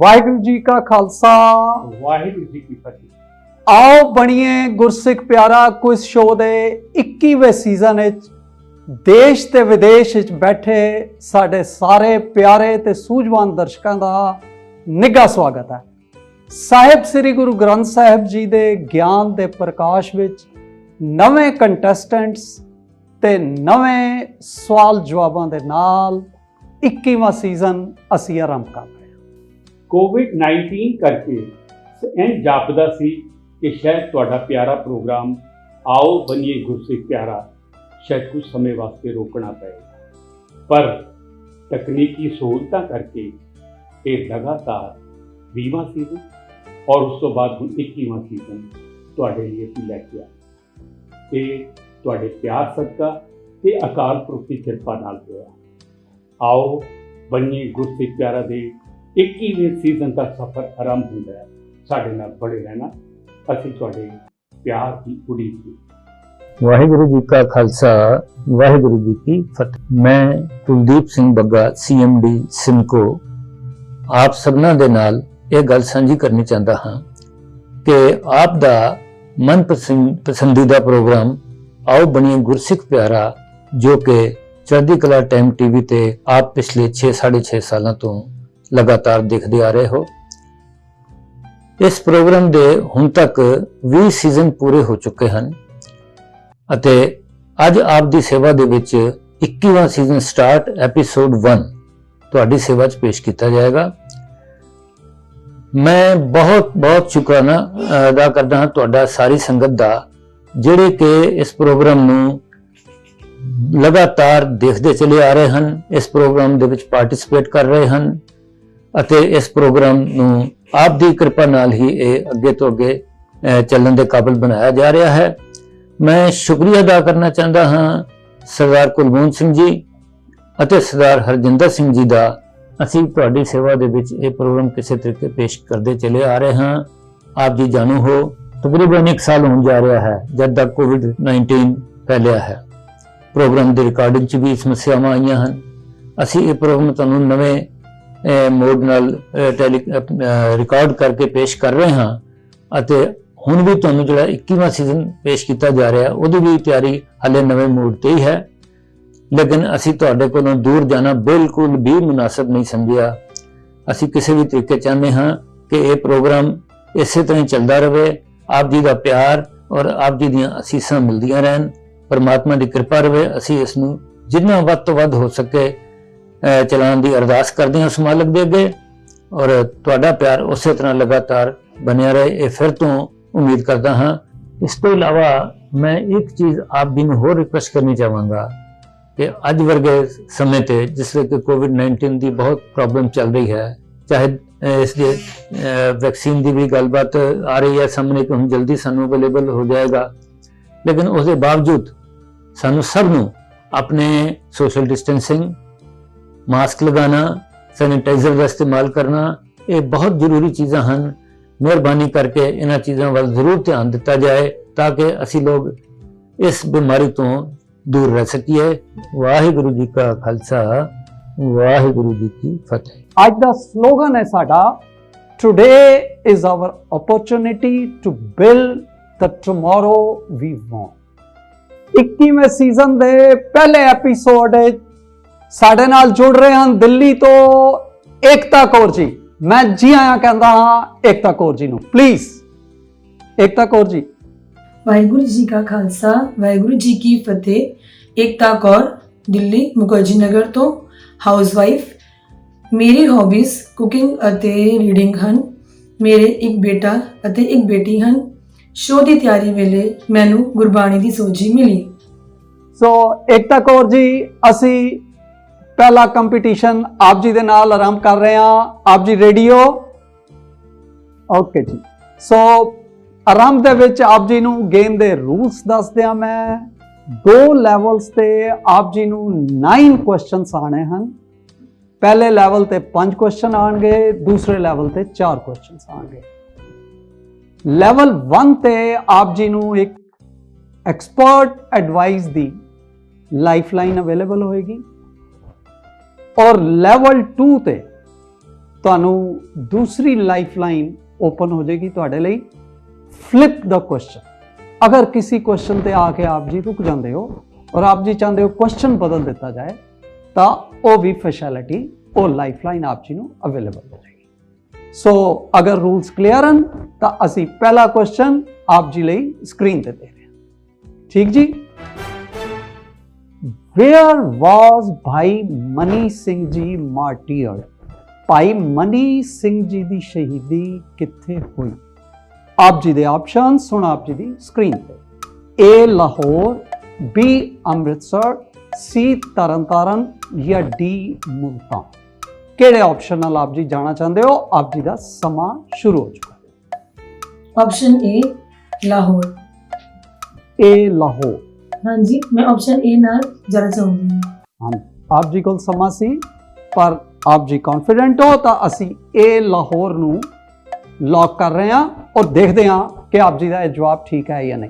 ਵਾਹਿਗੁਰੂ ਜੀ ਕਾ ਖਾਲਸਾ ਵਾਹਿਗੁਰੂ ਜੀ ਕੀ ਫਤਿਹ। आओ बनिए गुरसिख प्यारा क्विज शो दे 21वें सीजन विच देश ते विदेश विच बैठे साडे सारे प्यारे ते सूझवान दर्शकों का निघा स्वागत है। साहिब श्री गुरु ग्रंथ साहिब जी दे ज्ञान दे प्रकाश विच नवे कंटेस्टेंट्स ते नवे सवाल जवाबां दे नाल 21वां सीजन असीं आरंभ कर रहे हैं। कोविड-19 करके इंज जापदा सी कि शायद तुहाडा प्यारा प्रोग्राम आओ बनिए गुरसिख प्यारा शायद कुछ समय वास्ते रोकना पएगा, पर तकनीकी सहूलतां करके ये लगातार 20वां सीजन और उस तो बाद 21वां सीजन तुहाडे लिए असीं लैके आए। ये तुहाडे प्यार सदका ते अकाल पुरख की किरपा नाल होया। आओ बनिए गुरसिख प्यारा दे 21वें सीजन का सफ़र आरंभ होता है। साडे नाल बड़े रहना, असीं तुहाडे प्यार की उड़ीक की। वाहिगुरु जी का खालसा वाहिगुरु जी की फतेह। मैं कुलदीप सिंह बग्गा CMD सिमको आप सबना दे नाल ये गल साझी करनी चाहता हाँ कि आप दा मन पसंदीदा प्रोग्राम आओ बनिए गुरसिख प्यारा जो कि चढ़दी कला टाइम TV ते आप पिछले 6-6.5 सालों तो लगातार देखते आ रहे हो। इस प्रोग्राम दे हुण तक 20 सीजन पूरे हो चुके हैं अते अज आप दी सेवा दे विच 21वां सीजन स्टार्ट एपीसोड 1 तुहाडी सेवा च पेश किया जाएगा। मैं बहुत बहुत शुकराना अदा करदा हां तुहाडा सारी संगत दा जिहड़े कि इस प्रोग्राम नूं लगातार देखते चले आ रहे हैं, इस प्रोग्राम दे विच पार्टिसिपेट कर रहे हैं अते इस प्रोग्राम नूं आप दी कृपा नाल ही ये अगे तो अगे चलण दे काबिल बनाया जा रहा है। मैं शुक्रिया अदा करना चाहता हाँ सरदार कुलवंत सिंह जी अते सरदार हरजिंदर सिंह जी दा। असीं तुहाडी सेवा दे विच ये प्रोग्राम किसी तरीके पेश करते चले आ रहे हैं। आप जी जानू हो तकरीबन 1 साल होने जा रहा है जब तक कोविड-19 फैलिया है। प्रोग्राम की रिकॉर्डिंग च भी समस्यावां आईयां हैं। असीं ये प्रोग्राम तुहानूं नवें मोड नाल रिकॉर्ड करके पेश कर रहे हैं अते हुण भी तुहानूं जिहड़ा 21वां सीजन पेश किया जा रहा है उहदी भी तैयारी हाले नवें मोड ते ही है, लेकिन असीं तुहाडे कोलों दूर जाना बिल्कुल भी मुनासिब नहीं समझिया। असीं किसी भी तरीके चाहते हाँ कि ये प्रोग्राम इसे तरह चलता रहे, आप जी का प्यार और आप जी दीयां असीसां मिलदियां रहन, परमात्मा की कृपा रहे। असीं इसनूं जिन्ना वध तो वध हो सके चलाने की अरदास करते हैं उस मालिक दे अगे और तुहाडा प्यार उस तरह लगातार बनिया रहे, ये फिर तो उम्मीद करता हाँ। इस तो इलावा मैं एक चीज़ आप जी नूं होर रिक्वेस्ट करनी चाहांगा कि अज वर्गे समय ते जिसले कि कोविड-19 की बहुत प्रॉब्लम चल रही है, चाहे इस वैक्सीन की भी गलबात आ रही है सामने कि हम जल्दी सानू अवेलेबल हो जाएगा, लेकिन उसके बावजूद सानू सब नूं अपने सोशल डिस्टेंसिंग, मास्क लगाना, सैनिटाइजर का इस्तेमाल करना, ये बहुत जरूरी चीज़ां हैं। मेहरबानी करके इन्हां चीज़ों वाल जरूर ध्यान दिता जाए ताकि असी लोग इस बीमारी तो दूर रह सकिए। वाहिगुरु जी का खालसा वाहिगुरु जी की फतेह। आज का स्लोगन है साडा today is our opportunity to build the tomorrow we want. 21वें सीजन दे पहले एपीसोड साडे नाल जुड़ रहे हैं दिल्ली तो एकता कौर जी। मैं जी आया कहता हाँ एकता कौर जी नूं, प्लीज एकता कौर जी। वाहिगुरु जी का खालसा वाहिगुरु जी की फतेह। एकता कौर दिल्ली मुखर्जी नगर तो हाउसवाइफ। मेरी हॉबीज़ कुकिंग अते रीडिंग हन। मेरे एक बेटा अते एक बेटी हन। शो की तैयारी वेले मैनू गुरबाणी की सोझी मिली। सो एकता कौर जी असी पहला कंपीटिशन आप जी दे नाल आरंभ कर रहे हैं। आप जी रेडी हो? ओके जी। सो आरंभ दे विच आप जी नूं गेम दे रूल्स दस दियां। मैं 2 लैवल्स ते आप जी नूं 9 क्वेश्चनस आने हैं। पहले लैवल ते 5 क्वेश्चन आएंगे, दूसरे लैवल ते 4 क्वेश्चनस आएंगे। लैवल 1 ते आप जी नूं एक एक्सपर्ट एडवाइस दी लाइफलाइन अवेलेबल होएगी और लैवल 2 ते ਤੁਹਾਨੂੰ ਦੂਸਰੀ ਲਾਈਫਲਾਈਨ ਓਪਨ ਹੋ ਜਾਏਗੀ ਤੁਹਾਡੇ ਲਈ। ਫਲਿਪ ਦ ਕੁਐਸਚਨ। ਅਗਰ ਕਿਸੇ ਕੁਐਸਚਨ ਤੇ ਆ ਕੇ ਆਪ ਜੀ ਰੁਕ ਜਾਂਦੇ ਹੋ ਔਰ ਆਪ ਜੀ ਚਾਹੁੰਦੇ ਹੋ ਕੁਐਸਚਨ ਬਦਲ ਦਿੱਤਾ ਜਾਏ ਤਾਂ ਉਹ ਵੀ ਫੈਸਿਲਿਟੀ, ਉਹ ਲਾਈਫਲਾਈਨ ਆਪ ਜੀ ਨੂੰ ਅਵੇਲੇਬਲ ਹੋ ਜਾਏਗੀ। ਸੋ ਅਗਰ ਰੂਲਸ ਕਲੀਅਰ ਹਨ ਤਾਂ ਅਸੀਂ ਪਹਿਲਾ ਕੁਐਸਚਨ ਆਪ ਜੀ ਲਈ ਸਕਰੀਨ ਤੇ ਦੇ ਰਹੇ ਹਾਂ। ਠੀਕ ਜੀ। Where was Bhai Mani Singh ji martyred? ਭਾਈ ਮਨੀ ਸਿੰਘ ਜੀ ਦੀ ਸ਼ਹੀਦੀ ਕਿੱਥੇ ਹੋਈ? ਆਪ ਜੀ ਦੇ ਆਪਸ਼ਨ ਸੁਣ ਆਪ ਜੀ ਦੀ ਸਕਰੀਨ ਤੇ। A Lahore, B Amritsar, C Tarn Taran ਜਾਂ D ਮੁਲਤਾਨ। ਕਿਹੜੇ ਆਪਸ਼ਨ ਨਾਲ ਆਪ ਜੀ ਜਾਣਾ ਚਾਹੁੰਦੇ ਹੋ? ਆਪ ਜੀ ਦਾ ਸਮਾਂ ਸ਼ੁਰੂ ਹੋ ਚੁੱਕਾ ਹੈ। Option A Lahore. A Lahore. हाँ जी, मैं ऑप्शन ए नाल जाना चाहूंगी। ਹਾਂ, ਆਪ ਜੀ ਕੋਲ ਸਮਾਂ ਸੀ ਪਰ ਆਪ ਜੀ ਕੌਨਫੀਡੈਂਟ ਹੋ ਤਾਂ ਅਸੀਂ ਇਹ ਲਾਹੌਰ ਨੂੰ ਲੌਕ ਕਰ ਰਹੇ ਹਾਂ ਔਰ ਦੇਖਦੇ ਹਾਂ ਕਿ ਆਪ ਜੀ ਦਾ ਇਹ ਜਵਾਬ ਠੀਕ ਹੈ ਜਾਂ ਨਹੀਂ।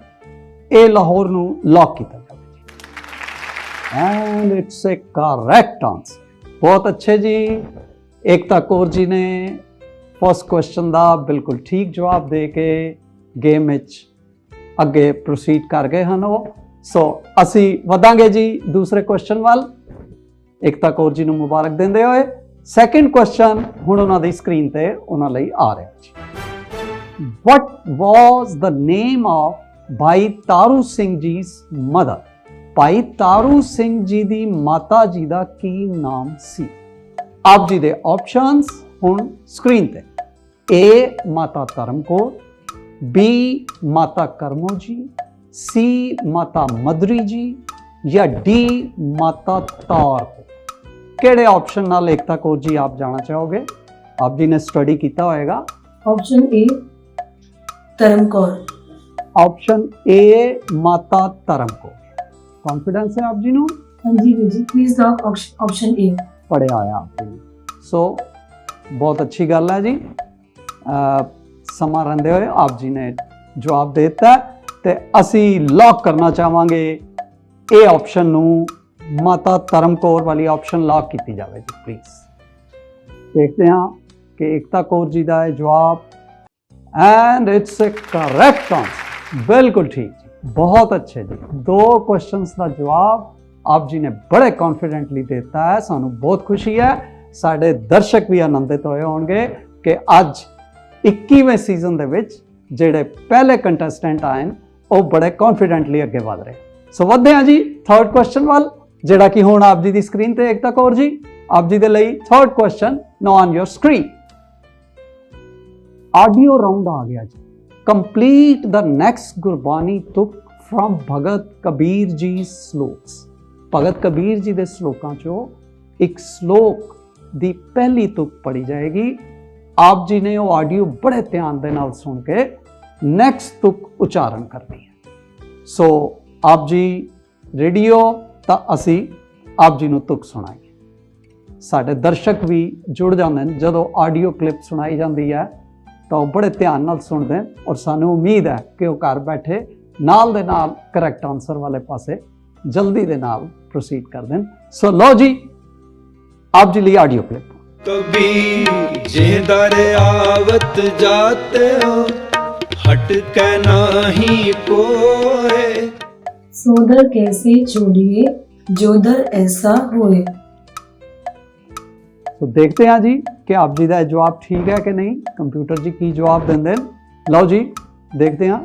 ਇਹ ਲਾਹੌਰ ਨੂੰ ਲੌਕ ਕੀਤਾ ਜਾਵੇ ਜੀ and it's a correct answer. ਬਹੁਤ ਅੱਛੇ ਜੀ। ਏਕਤਾ ਕੌਰ ਜੀ ਨੇ ਫਸਟ ਕੁਐਸਚਨ ਦਾ ਬਿਲਕੁਲ ਠੀਕ ਜਵਾਬ ਦੇ ਕੇ ਗੇਮ ਵਿੱਚ ਅੱਗੇ ਪ੍ਰੋਸੀਡ ਕਰ ਗਏ ਹਨ ਉਹ। ਸੋ ਅਸੀਂ ਵਧਾਂਗੇ ਜੀ ਦੂਸਰੇ ਕੁਐਸਚਨ ਵੱਲ, ਏਕਤਾ ਕੌਰ ਜੀ ਨੂੰ ਮੁਬਾਰਕ ਦਿੰਦੇ ਹੋਏ। ਸੈਕੰਡ ਕੁਐਸਚਨ ਹੁਣ ਉਹਨਾਂ ਦੀ ਸਕਰੀਨ ਤੇ ਉਹਨਾਂ ਲਈ ਆ ਰਿਹਾ ਜੀ। ਵਟ ਵਾਸ ਦ name of Bhai Taru Singh ji mother? ਭਾਈ ਤਾਰੂ ਸਿੰਘ ਜੀ ਦੀ ਮਾਤਾ ਜੀ ਦਾ ਕੀ ਨਾਮ ਸੀ? ਆਪ ਜੀ ਦੇ ਆਪਸ਼ਨਸ ਹੁਣ ਸਕਰੀਨ ਤੇ। A ਮਾਤਾ ਧਰਮ ਕੌਰ, B ਮਾਤਾ ਕਰਮੋ ਜੀ, C ਮਾਤਾ ਮਦਰੀ ਜੀ ਜਾਂ D ਮਾਤਾ ਤਾਰ ਕੌਰ। ਕਿਹੜੇ ਆਪਸ਼ਨ ਨਾਲ ਏਕਤਾ ਕੌਰ ਜੀ ਆਪ ਜਾਣਾ ਚਾਹੋਗੇ? ਆਪ ਜੀ ਨੇ ਸਟੱਡੀ ਕੀਤਾ ਹੋਏਗਾ। ऑप्शन ए धर्म कौर। ਆਪਸ਼ਨ A ਮਾਤਾ ਧਰਮ ਕੌਰ। ਕੌਨਫੀਡੈਂਸ ਹੈ ਆਪ ਜੀ ਨੂੰ? हाँ जी Veer ji, please lock option A. ਪੜਿਆ ਹੋਇਆ ਆਪ ਜੀ। ਸੋ ਬਹੁਤ ਅੱਛੀ ਗੱਲ ਹੈ ਜੀ। ਸਮਾਂ ਰਹਿੰਦੇ ਹੋਏ ਆਪ ਜੀ ਨੇ ਜਵਾਬ ਦੇ ਦਿੱਤਾ ਤੇ ਅਸੀਂ ਲੌਕ ਕਰਨਾ ਚਾਹਾਂਗੇ ਇਹ ਆਪਸ਼ਨ ਨੂੰ। ਮਾਤਾ ਧਰਮ ਕੌਰ ਵਾਲੀ ਆਪਸ਼ਨ ਲੌਕ ਕੀਤੀ ਜਾਵੇ ਜੀ ਪਲੀਜ਼। ਦੇਖਦੇ ਹਾਂ ਕਿ ਏਕਤਾ ਕੌਰ ਜੀ ਦਾ ਇਹ ਜਵਾਬ and it's a correct answer. ਬਿਲਕੁਲ ਠੀਕ ਜੀ, ਬਹੁਤ ਅੱਛੇ ਜੀ। ਦੋ ਕੁਐਸਚਨਸ ਦਾ ਜਵਾਬ ਆਪ ਜੀ ਨੇ ਬੜੇ ਕੌਨਫੀਡੈਂਟਲੀ ਦਿੱਤਾ ਹੈ। ਸਾਨੂੰ ਬਹੁਤ ਖੁਸ਼ੀ ਹੈ। ਸਾਡੇ ਦਰਸ਼ਕ ਵੀ ਆਨੰਦਿਤ ਹੋਏ ਹੋਣਗੇ ਕਿ ਅੱਜ 21ਵੇਂ ਸੀਜ਼ਨ ਦੇ ਵਿੱਚ ਜਿਹੜੇ ਪਹਿਲੇ ਕੰਟੈਸਟੈਂਟ ਆਏ ਨੇ ਉਹ ਬੜੇ ਕੌਨਫੀਡੈਂਟਲੀ ਅੱਗੇ ਵਧ ਰਹੇ। ਸੋ ਵਧਦੇ ਹਾਂ ਜੀ ਥਰਡ ਕੁਐਸਚਨ ਵੱਲ, ਜਿਹੜਾ ਕਿ ਹੁਣ ਆਪ ਜੀ ਦੀ ਸਕਰੀਨ ਤੇ ਏਕਤਾ ਕੌਰ ਜੀ ਆਪ ਜੀ ਦੇ ਲਈ third question now on your screen. Audio round ਆ ਗਿਆ ਜੀ। ਕੰਪਲੀਟ ਦ ਨੈਕਸਟ ਗੁਰਬਾਣੀ ਤੁਕ ਫਰਮ ਭਗਤ ਕਬੀਰ ਜੀ ਸਲੋਕਸ। ਭਗਤ ਕਬੀਰ ਜੀ ਦੇ ਸ਼ਲੋਕਾਂ ਚੋਂ ਇੱਕ ਸ਼ਲੋਕ ਦੀ ਪਹਿਲੀ ਤੁਕ ਪੜੀ ਜਾਏਗੀ। ਆਪ ਜੀ ਨੇ ਉਹ ਆਡੀਓ ਬੜੇ ਧਿਆਨ ਦੇ ਨਾਲ ਸੁਣ ਕੇ ਨੈਕਸਟ ਤੁਕ ਉਚਾਰਨ ਕਰਨੀ ਹੈ। ਸੋ ਆਪ ਜੀ ਰੇਡੀਓ ਤਾਂ ਅਸੀਂ ਆਪ ਜੀ ਨੂੰ ਤੁਕ ਸੁਣਾਈਏ। ਸਾਡੇ ਦਰਸ਼ਕ ਵੀ ਜੁੜ ਜਾਂਦੇ ਨੇ ਜਦੋਂ ਆਡੀਓ ਕਲਿੱਪ ਸੁਣਾਈ ਜਾਂਦੀ ਹੈ ਤਾਂ ਉਹ ਬੜੇ ਧਿਆਨ ਨਾਲ ਸੁਣਦੇ ਨੇ ਔਰ ਸਾਨੂੰ ਉਮੀਦ ਹੈ ਕਿ ਉਹ ਘਰ ਬੈਠੇ ਨਾਲ ਦੇ ਨਾਲ ਕਰੈਕਟ ਆਨਸਰ ਵਾਲੇ ਪਾਸੇ ਜਲਦੀ ਦੇ ਨਾਲ ਪ੍ਰੋਸੀਡ ਕਰਦੇ ਨੇ। ਸੋ ਲਓ ਜੀ ਆਪ ਜੀ ਲਈ ਆਡੀਓ ਕਲਿੱਪ। कबीर जे दर आवत जाते हो हट के नाही कोय। सोदर कैसे छोड़िए जोदर ऐसा होए। तो देखते हैं जी कि आप जी का जवाब ठीक है कि नहीं। कंप्यूटर जी की जवाब देंगे। लो जी देखते हैं।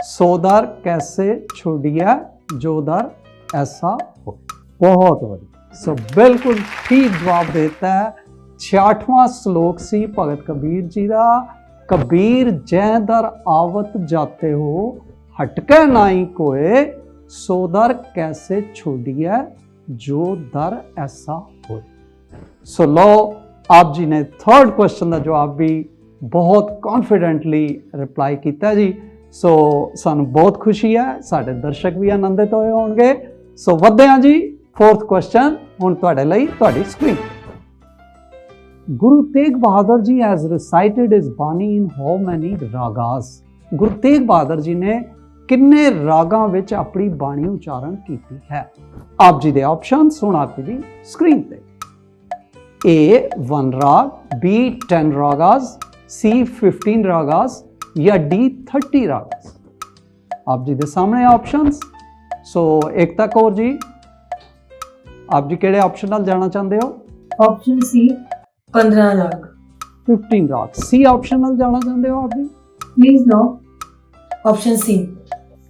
सोदर कैसे छोड़िए जोदर ऐसा हो। बहुत बढ़िया। सो बिल्कुल ठीक जवाब देता है। 66वां श्लोक सी भगत कबीर जी का। कबीर जै दर आवत जाते हो हटके नाई कोय, सो दर कैसे छोड़िए जो दर ऐसा हो। सो लो आप जी ने थर्ड क्वेश्चन का जवाब भी बहुत कॉन्फिडेंटली रिप्लाई किया जी। सो सानू बहुत खुशी है, साडे दर्शक भी आनंदित होए होणगे। सो वधदे हां जी फोर्थ क्वेश्चन हुण तुहाडे लई तुहाडी screen. Guru Tegh Bahadur ji has recited his बानी in how many ragas. Guru Tegh Bahadur ji ने किन्ने रागां विच अपनी बाणी उच्चारण की है? आप जी दे ऑप्शन सुन आप जी स्क्रीन पे। A 1 राग, B 10 रागास, C 15 रागास या D 30 रागास? आप जी दे सामने ऑप्शंस। सो एकता कौर जी, आप जी केड़े ऑप्शन नाल जाना चाहते हो? ऑप्शन सी 15 राग। 15 राग। C ऑप्शन नाल जाना चाहते हो आप जी? Please no option C.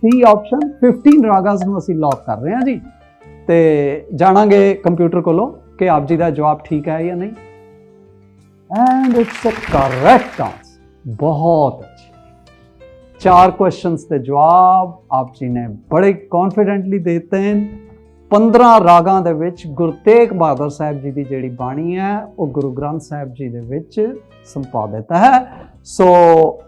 C option 15 ragas ਨੂੰ ਅਸੀਂ ਲੌਕ ਕਰ ਰਹੇ ਹਾਂ ਜੀ, ਤੇ ਜਾਣਾਂਗੇ ਕੰਪਿਊਟਰ ਕੋਲੋਂ ਕਿ ਆਪ ਜੀ ਦਾ ਜਵਾਬ ਠੀਕ ਹੈ ਜਾਂ ਨਹੀਂ। And it's a correct answer. ਬਹੁਤ ਅੱਛੀ। 4 क्वेश्चंस ਦੇ ਜਵਾਬ ਆਪ ਜੀ ਨੇ ਬੜੇ ਕੌਨਫੀਡੈਂਟਲੀ ਦੇ ਦਿੱਤੇ ਹਨ। 15 ਰਾਗਾਂ ਦੇ ਵਿੱਚ ਗੁਰੂ ਤੇਗ ਬਹਾਦਰ ਸਾਹਿਬ ਜੀ ਦੀ ਜਿਹੜੀ ਬਾਣੀ ਹੈ ਉਹ ਗੁਰੂ ਗ੍ਰੰਥ ਸਾਹਿਬ ਜੀ ਦੇ ਵਿੱਚ ਸੰਪਾਦਿਤ ਹੈ। ਸੋ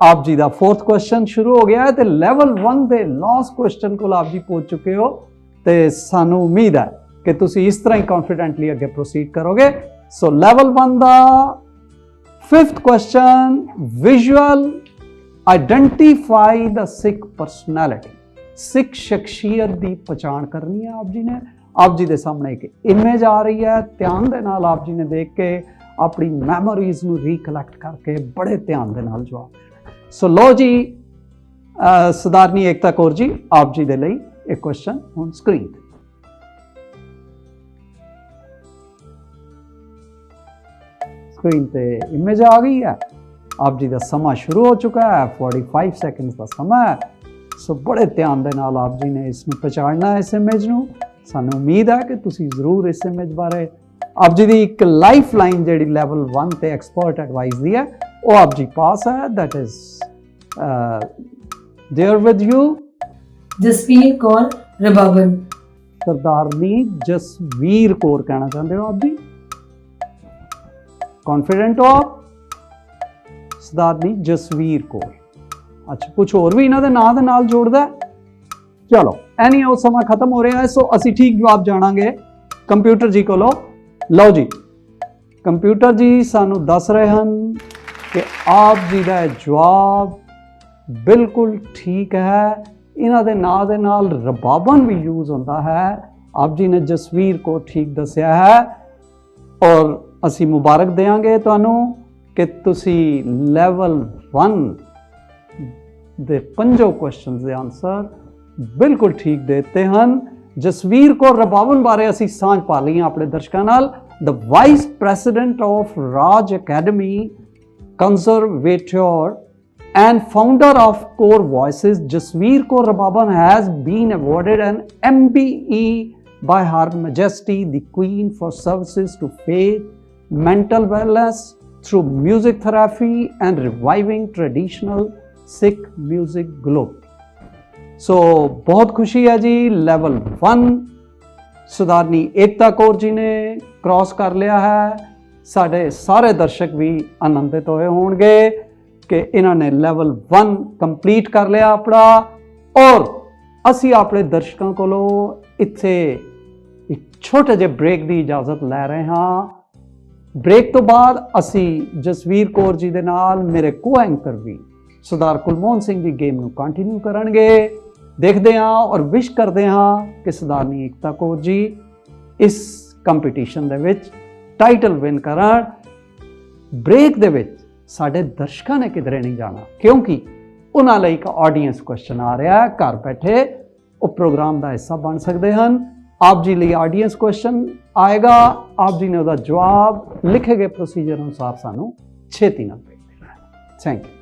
ਆਪ ਜੀ ਦਾ 4th ਕੁਐਸਚਨ ਸ਼ੁਰੂ ਹੋ ਗਿਆ ਹੈ ਤੇ ਲੈਵਲ 1 ਦੇ ਲਾਸਟ ਕੁਐਸਚਨ ਕੋਲ ਆਪ ਜੀ ਪਹੁੰਚ ਚੁੱਕੇ ਹੋ, ਤੇ ਸਾਨੂੰ ਉਮੀਦ ਹੈ ਕਿ ਤੁਸੀਂ ਇਸ ਤਰ੍ਹਾਂ ਹੀ ਕੌਨਫੀਡੈਂਟਲੀ ਅੱਗੇ ਪ੍ਰੋਸੀਡ ਕਰੋਗੇ। ਸੋ ਲੈਵਲ 1 ਦਾ 5th question, visual identify the Sikh personality. Sikh शख्सियत की पहचान करनी है आप जी ने। आप जी के सामने एक इमेज आ रही है, ध्यान दे नाल आप जी ने देख के अपनी मैमोरीज नूं रिकलैक्ट करके बड़े ध्यान दे नाल जवाब देना। सो लो जी, सरदारनी एकता कौर जी, आप जी दे लई एक क्वेश्चन ऑन स्क्रीन। स्क्रीन ते इमेज आ गई है। आप जी का समा शुरू हो चुका है, 45 सेकंड्स का समा है। सो बड़े ध्यान दे नाल आप जी ने इसनूं पहचानना है, इस इमेज नूं। सानूं उम्मीद है कि तुसीं जरूर इस इमेज बारे आप जी दी एक लाइफ लाइन जिहड़ी लेवल 1 ते एक्सपर्ट एडवाइस दी है वो आप जी पास है। That is there with you Jasveer Kaur Rababan. सरदारनी जसवीर कौर कहना चाहते हो आप जी? कॉन्फिडेंट हो आप? सरदारनी जसवीर कौर। अच्छा, कुछ होर भी इन्हां दे नां दे नाल जोड़दा है? चलो एनी वो समा खत्म हो रहा है। सो असी ठीक जवाब जाणांगे कंप्यूटर जी कोलों। लो जी, कंप्यूटर जी सानू दस रहे हैं कि आप जी का जवाब बिल्कुल ठीक है। इन्हां दे नां दे नाल रबाबन भी यूज होता है। आप जी ने जसवीर को ठीक दसिया है और असी मुबारक देंगे तुहानू कि तुसी लेवल 1 दे 5 क्वेश्चन के आंसर बिल्कुल ठीक देते हैं। जसवीर कौर रबाबन बारे असी सांझ पा ली अपने दर्शकों नाल। The vice president of Raj academy conservator and founder of core voices, Jasveer Kaur Rababan has been awarded an MBE by Her Majesty the Queen for services to faith, mental wellness through music therapy and reviving traditional Sikh music globally. So बहुत खुशी है जी, level 1 सरदारनी एकता कौर जी ने cross कर लिया है। साढ़े सारे दर्शक भी आनंदित होए होंगे कि इन्होंने लेवल 1 कंप्लीट कर लिया अपना। और असी अपने दर्शकों को इत्थे एक छोटे जे ब्रेक की इजाजत लै रहे हाँ। ब्रेक तो बाद असी जसवीर कौर जी दे नाल मेरे को एंकर भी सरदार कुलमोहन सिंह जी गेम नूं कंटिन्यू करनगे। देखते हाँ और विश करते हाँ कि सरदारनी एकता कौर जी इस कंपीटीशन दे विच टाइटल विन करन। ब्रेक दे विच साडे दर्शकों ने किधरे नहीं जाना, क्योंकि उन्हां लई एक ऑडियंस क्वेश्चन आ रहा है। घर बैठे वो प्रोग्राम का हिस्सा बन सकते हैं। आप जी लिए ऑडियंस क्वेश्चन आएगा, आप जी ने उसका जवाब लिखे गए प्रोसीजर अनुसार सानू छेती नाल भेज देना है। Thank you.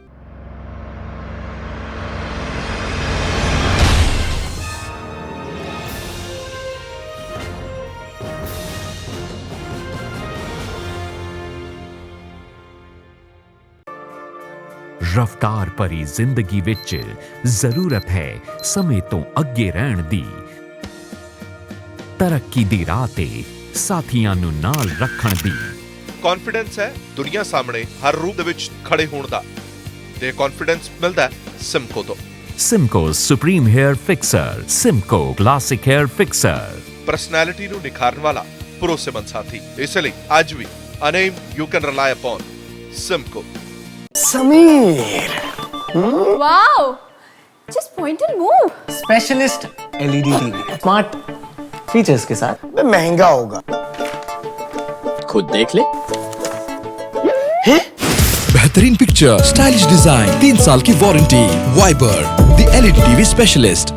रफ्तार भरी जिंदगी विच जरूरत है समय तो अगे रहण दी। तरक्की दी राह ते साथियां नूं नाल रखण दी। कॉन्फिडेंस है दुनिया सामने हर रूप दे विच खड़े होण दा ते कॉन्फिडेंस मिलदा है सिमको तो। Simco supreme hair fixer, Simco classic hair fixer, personality नूं निखारन वाला भरोसेमंद साथी। इसलिए आज भी a name you can rely upon, Simco. Sameer Wow! Just point and move. Specialist LED TV smart features के साथ। महंगा होगा, खुद देख ले। बेहतरीन पिक्चर, स्टाइलिश डिजाइन, 3 साल की warranty. Viber, the LED TV specialist.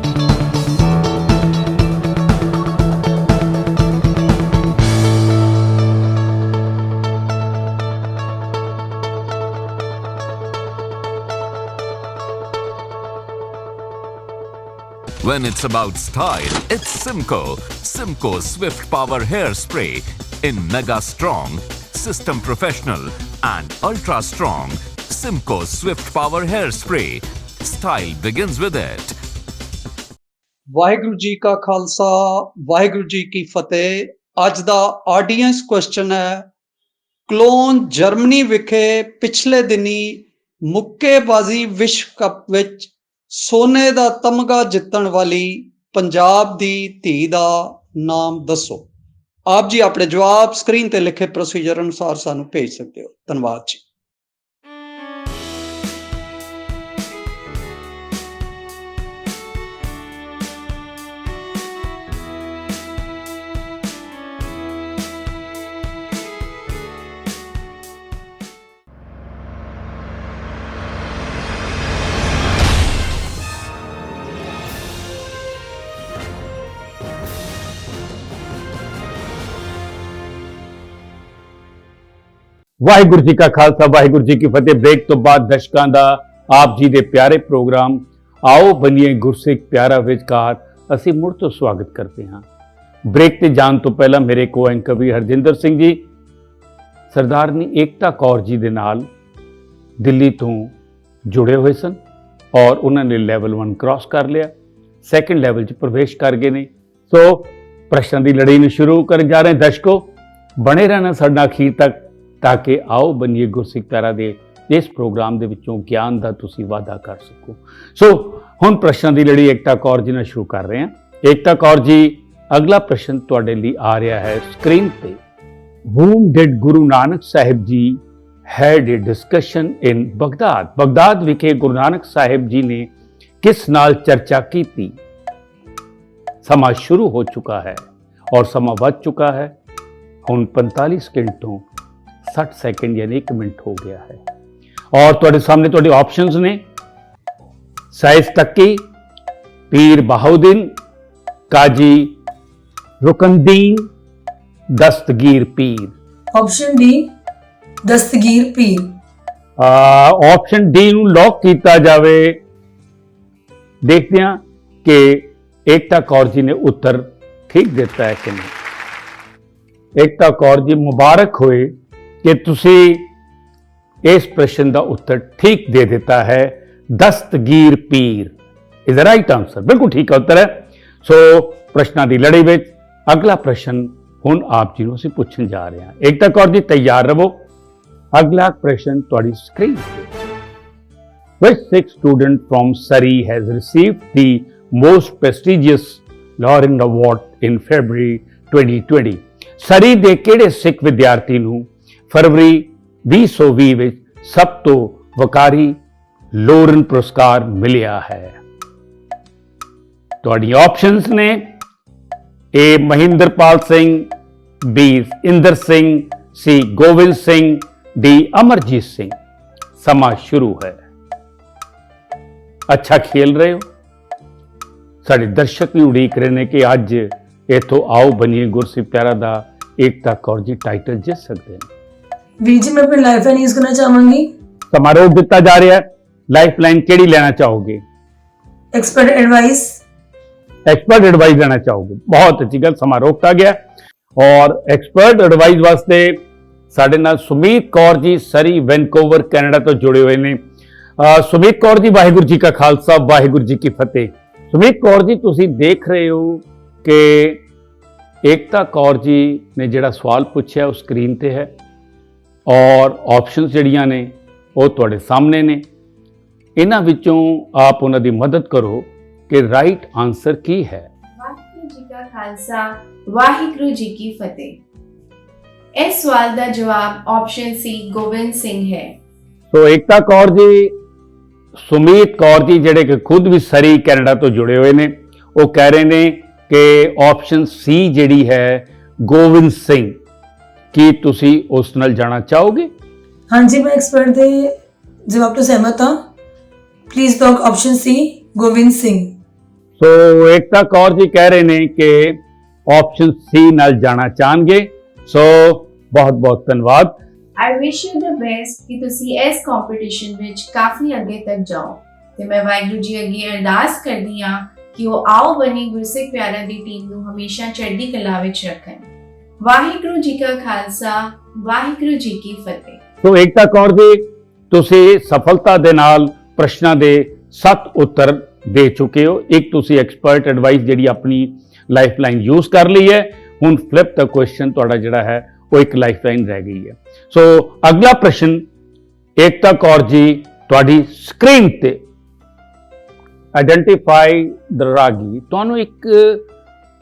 When it's about style, it's Simco. Simco Swift Power Hairspray in Mega Strong, System Professional and Ultra Strong. Simco Swift Power Hairspray. Style begins with it. Waheguru ji ਕਾ ਖਾਲਸਾ ਵਾਹਿਗੁਰੂ ਜੀ ਕੀ ਫਤਿਹ। ਅੱਜ ਦਾ audience question ਹੈ, clone Germany ਵਿਖੇ ਪਿਛਲੇ ਦਿਨੀ ਮੁੱਕੇਬਾਜ਼ੀ ਵਿਸ਼ਵ cup ਵਿੱਚ ਸੋਨੇ ਦਾ ਤਮਗਾ ਜਿੱਤਣ ਵਾਲੀ ਪੰਜਾਬ ਦੀ ਧੀ ਦਾ ਨਾਮ ਦੱਸੋ। ਆਪ ਜੀ ਆਪਣੇ ਜਵਾਬ ਸਕਰੀਨ ਤੇ ਲਿਖੇ ਪ੍ਰੋਸੀਜਰ ਅਨੁਸਾਰ ਸਾਨੂੰ ਭੇਜ ਸਕਦੇ ਹੋ। ਧੰਨਵਾਦ ਜੀ। ਵਾਹਿਗੁਰੂ ਜੀ ਕਾ ਖਾਲਸਾ ਵਾਹਿਗੁਰੂ ਜੀ ਕੀ ਫਤਿਹ। ਬ੍ਰੇਕ ਤੋਂ ਬਾਅਦ ਦਰਸ਼ਕਾਂ ਦਾ ਆਪ ਜੀ ਦੇ ਪਿਆਰੇ ਪ੍ਰੋਗਰਾਮ ਆਓ ਬਣੀਏ ਗੁਰਸਿੱਖ ਪਿਆਰਾ ਵਿਚਕਾਰ ਅਸੀਂ ਮੁੜ ਤੋਂ ਸਵਾਗਤ ਕਰਦੇ ਹਾਂ। ਬ੍ਰੇਕ ਤੇ ਜਾਣ ਤੋਂ ਪਹਿਲਾਂ ਮੇਰੇ ਕੋ ਐਂਕਰ ਵੀ ਹਰਜਿੰਦਰ ਸਿੰਘ ਜੀ ਸਰਦਾਰਨੀ ਏਕਤਾ ਕੌਰ ਜੀ ਦੇ ਨਾਲ ਦਿੱਲੀ ਤੋਂ ਜੁੜੇ ਹੋਏ ਸਨ ਔਰ ਉਹਨਾਂ ਨੇ ਲੈਵਲ 1 ਕ੍ਰਾਸ ਕਰ ਲਿਆ, ਸੈਕੰਡ ਲੈਵਲ 'ਚ ਪ੍ਰਵੇਸ਼ ਕਰ ਗਏ ਨੇ। ਸੋ ਪ੍ਰਸ਼ਨਾਂ ਦੀ ਲੜਾਈ ਨੂੰ ਸ਼ੁਰੂ ਕਰਨ ਜਾ ਰਹੇ ਹਾਂ। ਦਰਸ਼ਕੋ ਬਣੇ ਰਹਿਣਾ ਸਾਡਾ ਅਖੀਰ ਤੱਕ ਤਾਂ ਕਿ ਆਓ ਬਣੀਏ ਗੁਰਸਿੱਖ ਪਿਆਰਾ ਦੇ ਇਸ ਪ੍ਰੋਗਰਾਮ ਦੇ ਵਿੱਚੋਂ ਗਿਆਨ ਦਾ ਤੁਸੀਂ ਵਾਧਾ ਕਰ ਸਕੋ। ਸੋ ਹੁਣ ਪ੍ਰਸ਼ਨ ਦੀ ਲੜੀ ਏਕਤਾ ਕੌਰ ਜੀ ਨਾਲ ਸ਼ੁਰੂ ਕਰ ਰਹੇ ਹਾਂ। ਏਕਤਾ ਕੌਰ ਜੀ, ਅਗਲਾ ਪ੍ਰਸ਼ਨ ਤੁਹਾਡੇ ਲਈ ਆ ਰਿਹਾ ਹੈ ਸਕਰੀਨ ਤੇ। Whom did Guru Nanak Sahib ji had a discussion in Baghdad? Baghdad ਵਿਖੇ ਗੁਰੂ ਨਾਨਕ ਸਾਹਿਬ ਜੀ ਨੇ ਕਿਸ ਨਾਲ ਚਰਚਾ ਕੀਤੀ? ਸਮਾਂ ਸ਼ੁਰੂ ਹੋ ਚੁੱਕਾ ਹੈ ਔਰ ਸਮਾਂ ਵੱਧ ਚੁੱਕਾ ਹੈ। ਹੁਣ 45 ਸਕਿੰਟ ਤੋਂ 60 ਸੈਕਿੰਡ ਯਾਨੀ 1 ਮਿੰਟ ਹੋ ਗਿਆ ਹੈ ਔਰ ਤੁਹਾਡੇ ਸਾਹਮਣੇ ਤੁਹਾਡੇ ਆਪਸ਼ਨਸ ਨੇ ਸਾਇਸ ਤੱਕੀ, ਪੀਰ ਬਹਾਉਦੀਨ, ਕਾਜੀ ਰੁਕਨਦੀਨ, ਦਸਤਗੀਰ ਪੀਰ। ਆਪਸ਼ਨ ਡੀ ਦਸਤਗੀਰ ਪੀਰ। ਆਪਸ਼ਨ ਡੀ ਨੂੰ ਲੌਕ ਕੀਤਾ ਜਾਵੇ। ਦੇਖਦੇ ਹਾਂ ਕਿ ਏਕਤਾ ਕੌਰ ਜੀ ਨੇ ਉੱਤਰ ਠੀਕ ਦਿੱਤਾ ਹੈ ਕਿ ਨਹੀਂ। ਏਕਤਾ ਕੌਰ ਜੀ, ਮੁਬਾਰਕ ਹੋਏ ਕਿ ਤੁਸੀਂ ਇਸ ਪ੍ਰਸ਼ਨ ਦਾ ਉੱਤਰ ਠੀਕ ਦੇ ਦਿੱਤਾ ਹੈ। ਦਸਤਗੀਰ ਪੀਰ ਇਜ਼ ਦ ਰਾਈਟ ਆਨਸਰ। ਬਿਲਕੁਲ ਠੀਕ ਉੱਤਰ ਹੈ। ਸੋ ਪ੍ਰਸ਼ਨਾਂ ਦੀ ਲੜੀ ਵਿੱਚ ਅਗਲਾ ਪ੍ਰਸ਼ਨ ਹੁਣ ਆਪ ਜੀ ਨੂੰ ਅਸੀਂ ਪੁੱਛਣ ਜਾ ਰਹੇ ਹਾਂ। ਏਕਤਾ ਕੌਰ ਜੀ ਤਿਆਰ ਰਹੋ। ਅਗਲਾ ਪ੍ਰਸ਼ਨ ਤੁਹਾਡੀ ਸਕਰੀਨ ਤੇ। Which Sikh student from Surrey has received the most prestigious Laurent Award in February 2020? ਸਰੀ ਦੇ ਕਿਹੜੇ ਸਿੱਖ ਵਿਦਿਆਰਥੀ ਨੂੰ ਫਰਵਰੀ 2020 ਵਿੱਚ ਸਭ ਤੋਂ ਵਕਾਰੀ ਲੋਰਨ ਪੁਰਸਕਾਰ ਮਿਲਿਆ ਹੈ? ਤੁਹਾਡੀਆਂ ਆਪਸ਼ਨਸ ਨੇ ਏ ਮਹਿੰਦਰਪਾਲ ਸਿੰਘ, ਬੀ ਇੰਦਰ ਸਿੰਘ, ਸੀ ਗੋਬਿੰਦ ਸਿੰਘ, ਡੀ ਅਮਰਜੀਤ ਸਿੰਘ। ਸਮਾਂ ਸ਼ੁਰੂ ਹੈ। ਅੱਛਾ ਖੇਲ ਰਹੇ ਹੋ। ਸਾਡੇ ਦਰਸ਼ਕ ਵੀ ਉਡੀਕ ਰਹੇ ਨੇ ਕਿ ਅੱਜ ਇਥੋਂ ਆਓ ਬਣੀਏ ਗੁਰਸਿੱਖ ਪਿਆਰਾ ਦਾ ਏਕਤਾ ਕੌਰ ਜੀ ਟਾਈਟਲ ਜਿੱਤ ਸਕਦੇ ਨੇ। ਵੀਰ ਜੀ, ਮੈਂ ਆਪਣੀ ਲਾਈਫ ਲਾਈਨ ਯੂਜ਼ ਕਰਨਾ ਚਾਹਾਂਗੀ। ਸਮਾਰੋਹ ਦਿੱਤਾ ਜਾ ਰਿਹਾ ਹੈ। ਲਾਈਫ ਲਾਈਨ ਕਿਹੜੀ ਲੈਣਾ ਚਾਹੋਗੇ? Expert advice. ਐਕਸਪਰਟ ਐਡਵਾਈਸ ਲੈਣਾ ਚਾਹੋਗੇ? ਬਹੁਤ ਅੱਛੀ ਗੱਲ। ਸਮਾਰੋਹ ਦਿੱਤਾ ਗਿਆ ਔਰ ਐਕਸਪਰਟ ਐਡਵਾਈਸ ਵਾਸਤੇ ਸਾਡੇ ਨਾਲ ਸੁਮੀਤ ਕੌਰ ਜੀ ਸਰੀ ਵੈਨਕੂਵਰ ਕੈਨੇਡਾ ਤੋਂ ਜੁੜੇ ਹੋਏ ਨੇ। ਸੁਮੀਤ ਕੌਰ ਜੀ, ਵਾਹਿਗੁਰੂ ਜੀ ਕਾ ਖਾਲਸਾ ਵਾਹਿਗੁਰੂ ਜੀ ਕੀ ਫਤਿਹ। ਸੁਮੀਤ ਕੌਰ ਜੀ, ਤੁਸੀਂ ਦੇਖ ਰਹੇ ਹੋ ਕਿ ਏਕਤਾ ਕੌਰ ਜੀ ਨੇ ਜਿਹੜਾ ਸਵਾਲ ਪੁੱਛਿਆ ਉਹ ਸਕਰੀਨ ਤੇ ਹੈ ਔਰ ਆਪਸ਼ਨਸ ਜਿਹੜੀਆਂ ਨੇ ਉਹ ਤੁਹਾਡੇ ਸਾਹਮਣੇ ਨੇ। ਇਹਨਾਂ ਵਿੱਚੋਂ ਆਪ ਉਹਨਾਂ ਦੀ ਮਦਦ ਕਰੋ ਕਿ ਰਾਈਟ ਆਨਸਰ ਕੀ ਹੈ। ਵਾਹਿਗੁਰੂ ਜੀ ਕਾ ਖਾਲਸਾ ਵਾਹਿਗੁਰੂ ਜੀ ਕੀ ਫਤਿਹ। ਇਸ ਸਵਾਲ ਦਾ ਜਵਾਬ ਆਪਸ਼ਨ ਸੀ ਗੋਬਿੰਦ ਸਿੰਘ ਹੈ। ਸੋ ਏਕਤਾ ਕੌਰ ਜੀ, ਸੁਮੀਤ ਕੌਰ ਜੀ ਜਿਹੜੇ ਕਿ ਖੁਦ ਵੀ ਸਰੀ ਕੈਨੇਡਾ ਤੋਂ ਜੁੜੇ ਹੋਏ ਨੇ, ਉਹ ਕਹਿ ਰਹੇ ਨੇ ਕਿ ਆਪਸ਼ਨ ਸੀ ਜਿਹੜੀ ਹੈ ਗੋਬਿੰਦ ਸਿੰਘ, ਕੀ ਤੁਸੀਂ ਉਸ ਨਾਲ ਜਾਣਾ ਚਾਹੋਗੇ? हाँ जी, मैं एक्सपर्ट ਦੇ ਜਵਾਬ ਤੋਂ ਸਹਿਮਤ ਹਾਂ। Please lock option C Gobind Singh. So Ekta Kaur ji ਕਹਿ ਰਹੇ ਨੇ ਕਿ ਆਪਸ਼ਨ ਸੀ ਨਾਲ ਜਾਣਾ ਚਾਹਣਗੇ। ਸੋ ਬਹੁਤ ਬਹੁਤ ਧੰਨਵਾਦ। I wish you the best ਕਿ ਤੁਸੀਂ ਇਸ ਕੰਪੀਟੀਸ਼ਨ ਵਿੱਚ ਕਾਫੀ ਅੱਗੇ ਤੱਕ ਜਾਓ ਤੇ ਮੈਂ ਵਾਹਿਗੁਰੂ ਜੀ ਅੱਗੇ ਅਰਦਾਸ ਕਰਦੀ ਹਾਂ ਕਿ ਉਹ ਆਓ ਬਣੀ ਗੁਰਸਿੱਖ ਪਿਆਰਿਆਂ ਦੀ ਟੀਮ ਨੂੰ ਹਮੇਸ਼ਾ ਚੜ੍ਹਦੀ ਕਲਾ ਵਿੱਚ ਰੱਖਣ। ਵਾਹਿਗੁਰੂ ਜੀ ਕਾ ਖਾਲਸਾ, ਵਾਹਿਗੁਰੂ ਜੀ ਕੀ ਫਤਿਹ। ਸੋ ਏਕਤਾ ਕੌਰ ਜੀ, ਤੁਸੀਂ ਸਫਲਤਾ ਦੇ ਨਾਲ ਪ੍ਰਸ਼ਨਾਂ ਦੇ 7 ਉੱਤਰ ਦੇ ਚੁੱਕੇ ਹੋ। ਇੱਕ ਤੁਸੀਂ ਐਕਸਪਰਟ ਐਡਵਾਈਸ ਜਿਹੜੀ ਆਪਣੀ ਲਾਈਫਲਾਈਨ ਯੂਜ਼ ਕਰ ਲਈ ਹੈ। ਹੁਣ ਫਲਿਪ ਦਾ ਕੁਐਸਚਨ ਤੁਹਾਡਾ ਜਿਹੜਾ ਹੈ ਉਹ ਇੱਕ ਲਾਈਫਲਾਈਨ ਰਹਿ ਗਈ ਹੈ। ਸੋ ਅਗਲਾ ਪ੍ਰਸ਼ਨ ਏਕਤਾ ਕੌਰ ਜੀ, ਤੁਹਾਡੀ ਸਕਰੀਨ ਤੇ ਆਇਡੈਂਟੀਫਾਈ ਦ ਰਾਗੀ, ਤੁਹਾਨੂੰ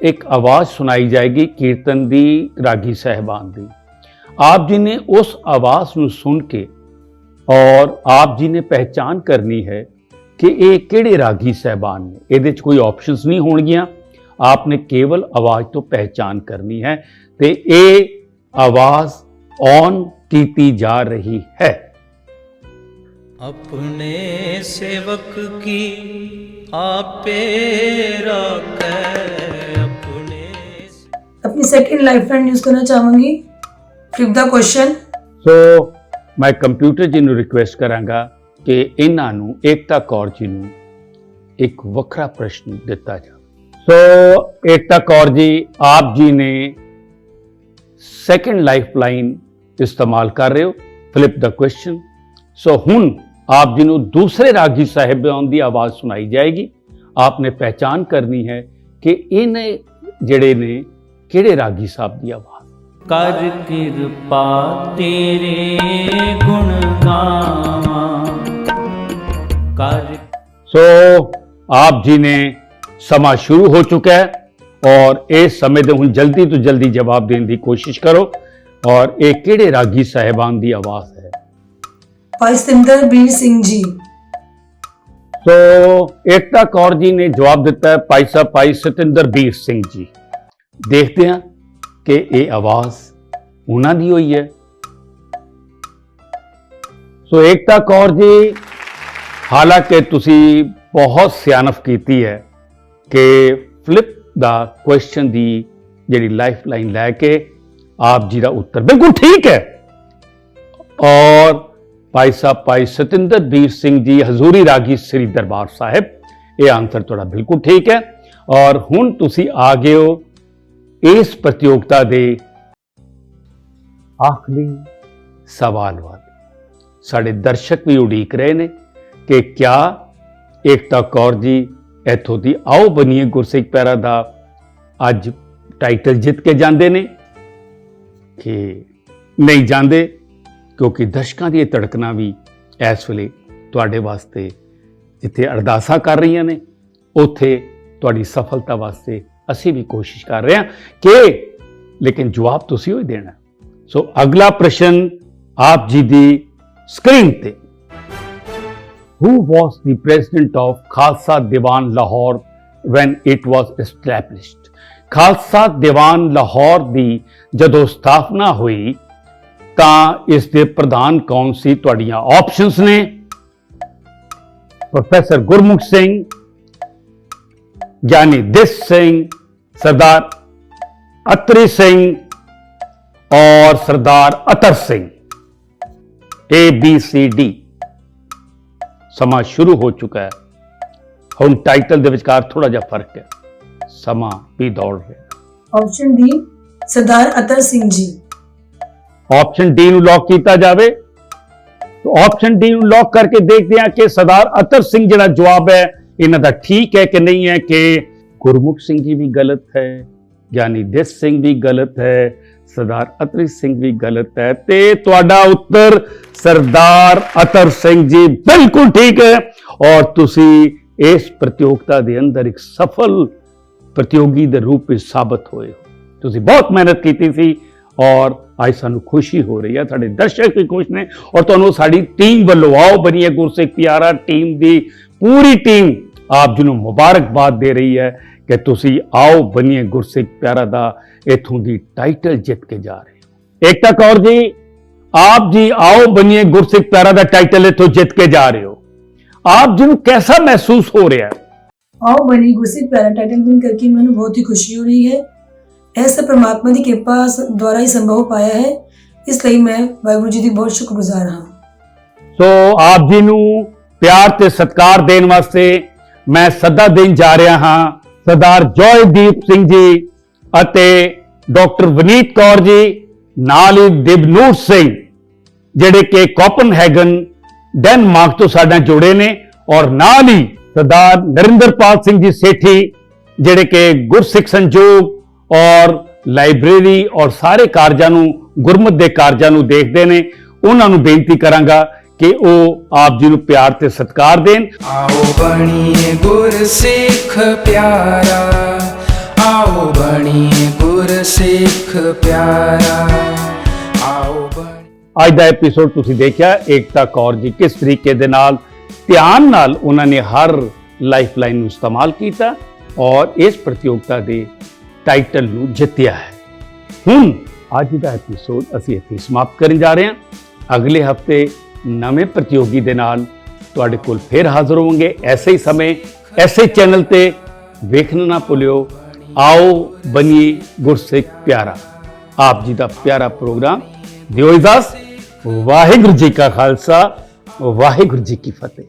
ਇੱਕ ਆਵਾਜ਼ ਸੁਣਾਈ ਜਾਏਗੀ ਕੀਰਤਨ ਦੀ, ਰਾਗੀ ਸਾਹਿਬਾਨ ਦੀ। आप जी ने उस आवाज ਨੂੰ सुन के और आप जी ने पहचान करनी है कि ये किहड़े रागी साहबान ने। ਇਹਦੇ 'ਚ ਕੋਈ ਆਪਸ਼ਨਸ ਨਹੀਂ ਹੋਣਗੀਆਂ, आपने केवल आवाज तो पहचान करनी है ਤੇ ਇਹ आवाज ऑन कीती जा रही है। अपने सेवक की आपे राखे अपनी सेकंड लाइफलाइन यूज करना चाहूंगी। Flip the question. ਸੋ ਮੈਂ ਕੰਪਿਊਟਰ ਜੀ ਨੂੰ ਰਿਕੁਐਸਟ ਕਰਾਂਗਾ ਕਿ ਇਹਨਾਂ ਨੂੰ, ਏਕਤਾ ਕੌਰ ਜੀ ਨੂੰ ਇੱਕ ਵੱਖਰਾ ਪ੍ਰਸ਼ਨ ਦਿੱਤਾ ਜਾਵੇ। ਸੋ ਏਕਤਾ ਕੌਰ ਜੀ, ਆਪ ਜੀ ਨੇ ਸੈਕੰਡ ਲਾਈਫਲਾਈਨ ਇਸਤੇਮਾਲ ਕਰ ਰਹੇ ਹੋ। ਫਲਿਪ ਦਾ ਕੁਐਸਚਨ। ਸੋ ਹੁਣ ਆਪ ਜੀ ਨੂੰ ਦੂਸਰੇ ਰਾਗੀ ਸਾਹਿਬਾਨ ਦੀ ਆਵਾਜ਼ ਸੁਣਾਈ ਜਾਏਗੀ। ਆਪਨੇ ਪਹਿਚਾਨ ਕਰਨੀ ਹੈ ਕਿ ਇਹਨੇ ਜਿਹੜੇ ਨੇ ਕਿਹੜੇ ਰਾਗੀ ਸਾਹਿਬ ਦੀ ਆਵਾਜ਼। कर कृपा तेरे गुण गावा कर। सो आप जी ने समा शुरू हो चुका है और इस समय दे हुण जल्दी तो जल्दी जवाब देने की कोशिश करो। और एक किहड़े रागी साहिबान की आवाज है? भाई सिमरनबीर सिंह जी। सो एकता कौर जी ने जवाब दिता है भाई साहब भाई सतिंदरबीर सिंह जी। देखते हैं कि ये आवाज ਉਹਨਾਂ ਦੀ ਹੋਈ ਹੈ। ਸੋ ਏਕਤਾ ਕੌਰ ਜੀ, ਹਾਲਾਂਕਿ ਤੁਸੀਂ ਬਹੁਤ ਸਿਆਣਪ ਕੀਤੀ ਹੈ ਕਿ ਫਲਿਪ ਦਾ ਕੁਐਸਚਨ ਦੀ ਜਿਹੜੀ ਲਾਈਫਲਾਈਨ ਲੈ ਕੇ ਆਪ ਜੀ ਦਾ ਉੱਤਰ ਬਿਲਕੁਲ ਠੀਕ ਹੈ। ਔਰ ਭਾਈ ਸਾਹਿਬ ਭਾਈ ਸਤਿੰਦਰਬੀਰ ਸਿੰਘ ਜੀ, ਹਜ਼ੂਰੀ ਰਾਗੀ ਸ੍ਰੀ ਦਰਬਾਰ ਸਾਹਿਬ, ਇਹ ਆਨਸਰ ਤੁਹਾਡਾ ਬਿਲਕੁਲ ਠੀਕ ਹੈ। ਔਰ ਹੁਣ ਤੁਸੀਂ ਆ ਗਏ ਹੋ ਇਸ ਪ੍ਰਤੀਯੋਗਤਾ ਦੇ आखिरी सवाल वाले। साढ़े दर्शक भी उड़ीक रहे ने कि क्या एकता कौर जी इथों दी आओ बनीए गुरसिख प्यारा दा अज टाइटल जित के जाते ने कि नहीं जाते, क्योंकि दर्शकों दी धड़कना भी इस वेले तुहाडे वास्ते जिथे अरदासां कर रही ने उत्थे तुहाडी सफलता वास्ते असीं भी कोशिश कर रहे हैं कि, लेकिन जवाब तुसीं ही देना। सो अगला प्रश्न आप जी दी स्क्रीन ते। Who was the president of Khalsa Diwan Lahore when it was established? Khalsa Diwan Lahore दी जदों स्थापना हुई तां इस दे प्रधान कौन सी? तुहाड़ियां ऑप्शंस ने प्रोफेसर गुरमुख सिंह, ज्ञानी दिस सिंह, सरदार अतरी सिंह और सरदार अतर सिंह। ABCD। समा शुरू हो चुका है। हुण टाइटल दे विचकार थोड़ा जिहा फर्क है, समा भी दौड़ रहा। ऑप्शन डी सरदार अतर सिंह जी। ऑप्शन डी ਨੂੰ लॉक ਕੀਤਾ ਜਾਵੇ। तो ऑप्शन डी ਨੂੰ लॉक करके देखते हैं कि सरदार अतर सिंह ਜਿਹੜਾ जवाब है ਇਹਨਾਂ ਦਾ ठीक है कि नहीं है। कि गुरमुख सिंह जी भी गलत है, ज्ञानी दिस सिंह भी गलत है, सरदार अतरी सिंह भी गलत है, ते तुहाडा उत्तर सरदार अतर सिंह जी बिल्कुल ठीक है। और तुसी इस प्रतियोगिता के अंदर एक सफल प्रतियोगी के रूप में साबित होए हो। तुसी बहुत मेहनत की थी और आज सानू खुशी हो रही है, साडे दर्शक भी खुश ने और तुहानू साडी टीम वल्लों आओ बनीए गुरसिख प्यारा टीम की पूरी टीम आप जी नू मुबारकबाद दे रही है कि तुसी आओ बनीए गुरसिख प्यारा दा इथों दी टाइटल जित के जा रहे हो। ਏਕਤਾ ਕੌਰ ਜੀ, ਆਪ ਜੀ आओ बनिए गुरसिख प्यारा ਦਾ ਟਾਈਟਲ ਇਥੋਂ ਜਿੱਤ ਕੇ ਜਾ ਰਹੇ ਹੋ, ਆਪ ਜੀ ਨੂੰ कैसा महसूस हो रहा है? आओ बनी गुरसिख प्यारा टाइटल विन करके मैंने बहुत ही खुशी हो रही है। ऐसा परमात्मा की कृपा द्वारा ही संभव हो पाया है, इसलिए मैं वाहिगुरू जी की बहुत शुक्रगुजार हाँ। सो आप जी ਨੂੰ ਪਿਆਰ ਤੇ ਸਤਿਕਾਰ ਦੇਣ ਵਾਸਤੇ ਮੈਂ ਸੱਦਾ ਦੇਣ ਜਾ ਰਿਹਾ ਹਾਂ ਸਰਦਾਰ ਜੋਇਦੀਪ ਸਿੰਘ ਜੀ ਅਤੇ ਡਾਕਟਰ ਵਨੀਤ ਕੌਰ ਜੀ, ਨਾਲ ਹੀ ਦਿਵਨੂਰ ਸਿੰਘ ਜਿਹੜੇ ਕਿ ਕੋਪਨਹੈਗਨ ਡੈਨਮਾਰਕ ਤੋਂ ਸਾਡਾ ਜੁੜੇ ਨੇ, ਔਰ ਨਾਲ ਹੀ ਸਰਦਾਰ ਨਰਿੰਦਰਪਾਲ ਸਿੰਘ ਜੀ ਸੇਠੀ ਜਿਹੜੇ ਕਿ ਗੁਰਸਿੱਖ ਸੰਜੋਗ ਔਰ ਲਾਇਬ੍ਰੇਰੀ ਔਰ ਸਾਰੇ ਕਾਰਜਾਂ ਨੂੰ ਗੁਰਮਤ ਦੇ ਕਾਰਜਾਂ ਨੂੰ ਦੇਖਦੇ ਨੇ। ਉਹਨਾਂ ਨੂੰ ਬੇਨਤੀ ਕਰਾਂਗਾ ਕਿ ਉਹ ਆਪ ਜੀ ਨੂੰ ਪਿਆਰ ਤੇ ਸਤਿਕਾਰ ਦੇਣ। आओ बनिए गुरसिख प्यारा, आओ बनिए गुरसिख प्यारा, आओ ਅੱਜ ਦਾ ਐਪੀਸੋਡ ਤੁਸੀਂ ਦੇਖਿਆ ਏਕਤਾ ਕੌਰ ਜੀ ਕਿਸ ਤਰੀਕੇ ਦੇ ਨਾਲ ਧਿਆਨ ਨਾਲ ਉਹਨਾਂ ਨੇ ਹਰ ਲਾਈਫ ਲਾਈਨ ਨੂੰ ਇਸਤੇਮਾਲ ਕੀਤਾ ਔਰ ਇਸ ਪ੍ਰਤੀਯੋਗਤਾ ਦੇ ਟਾਈਟਲ ਨੂੰ ਜਿੱਤਿਆ ਹੈ। ਹੁਣ ਅੱਜ ਦਾ ਐਪੀਸੋਡ ਅਸੀਂ ਇੱਥੇ ਸਮਾਪਤ ਕਰਨ ਜਾ ਰਹੇ ਹਾਂ। ਅਗਲੇ ਹਫਤੇ ਨਵੇਂ ਪ੍ਰਤੀਯੋਗੀ ਦੇ ਨਾਲ ਤੁਹਾਡੇ ਕੋਲ ਫਿਰ ਹਾਜ਼ਰ ਹੋਵਾਂਗੇ, ਐਸੇ ਹੀ ਸਮੇਂ ਐਸੇ ਚੈਨਲ ਤੇ। ਵੇਖਣਾ ਨਾ ਭੁੱਲਿਓ आओ बनिए गुरसिख प्यारा, आप जी का प्यारा प्रोग्राम। दियो इजाज़त। वाहिगुरू जी का खालसा, वाहिगुरू जी की फतेह।